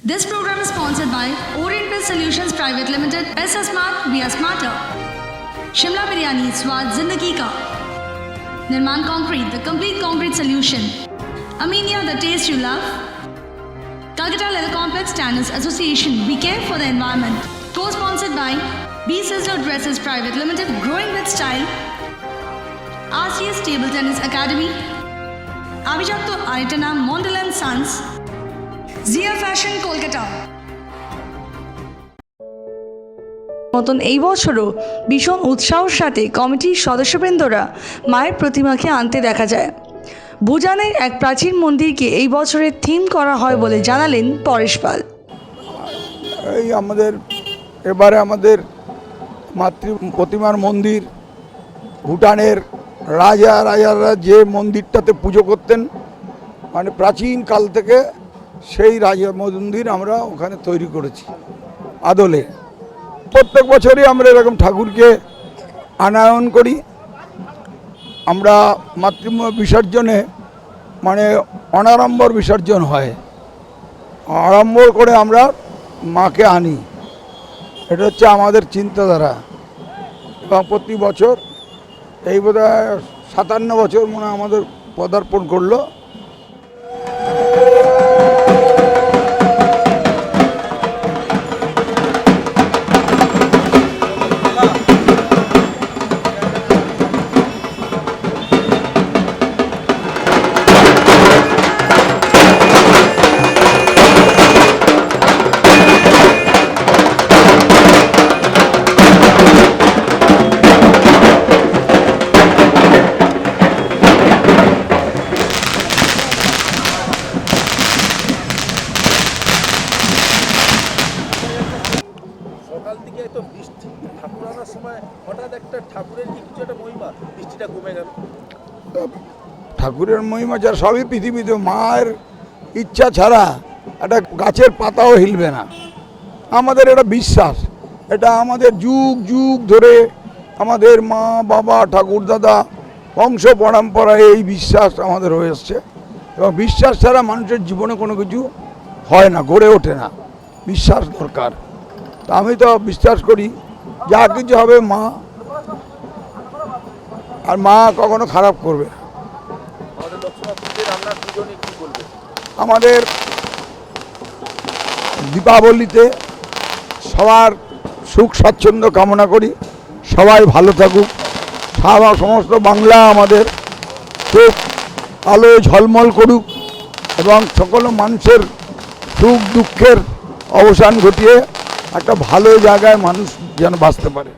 This program is sponsored by Oriental Solutions Private Limited. पैसा smart, we are smarter. Shimla biryani, स्वाद जिंदगी का. Nirman Concrete, the complete concrete solution. Aminia, the taste you love. Calcutta Leather Complex Tanners Association, we care for the environment. Co-sponsored by B Sizzler Dresses Private Limited, growing with style. RCS Table Tennis Academy. Avijapto Aitana Mondal and Sons. Zia Fashion Kolkata. মতন এই বছরও ভীষণ উৎসাহের সাথে কমিটির সদস্যবৃন্দরা মায়ের প্রতিমাকে আনতে দেখা যায়। ভুটানের এক প্রাচীন মন্দিরকে এই বছরের থিম করা হয় বলে জানালেন পরেশ পাল। এই এবারে আমাদের মাতৃ প্রতিমার মন্দির ভুটানের রাজারা যে মন্দিরটাতে পুজো করতেন, মানে প্রাচীন কাল থেকে সেই রাজা মন্দির আমরা ওখানে তৈরি করেছি আদলে। প্রত্যেক বছরই আমরা এরকম ঠাকুরকে আনয়ন করি। আমরা মাতৃ বিসর্জনে মানে অনাড়ম্বর বিসর্জন হয়, আড়ম্বর করে আমরা মাকে আনি, এটা হচ্ছে আমাদের চিন্তাধারা। এবং প্রতি বছর এই বোধহয় 57 বছর মনে আমাদের পদার্পণ করলো। সকাল থেকে এত বৃষ্টি, ঠাকুর আনার সময় হঠাৎ একটা ঠাকুরের কি কিছু একটা মহিমা, বৃষ্টিটা কমে গেল। ঠাকুরের মহিমা যা সবই পৃথিবীতে, মায়ের ইচ্ছা ছাড়া একটা গাছের পাতাও হিলবে না। আমাদের এটা বিশ্বাস, এটা আমাদের যুগ যুগ ধরে আমাদের মা বাবা ঠাকুর দাদা বংশ পরম্পরায় এই বিশ্বাস আমাদের হয়ে এসছে। এবং বিশ্বাস ছাড়া মানুষের জীবনে কোনো কিছু হয় না, গড়ে ওঠে না, বিশ্বাস দরকার। তা আমি তো বিশ্বাস করি যা কিছু হবে মা, আর মা কখনো খারাপ করবে না। আমাদের দীপাবলিতে সবার সুখ স্বাচ্ছন্দ্য কামনা করি, সবাই ভালো থাকুক, সমস্ত বাংলা আমাদের খুব আলোয় ঝলমল করুক এবং সকল মানুষের সুখ দুঃখের অবসান ঘটিয়ে একটা ভালো জায়গায় মানুষ যেন বাঁচতে পারে।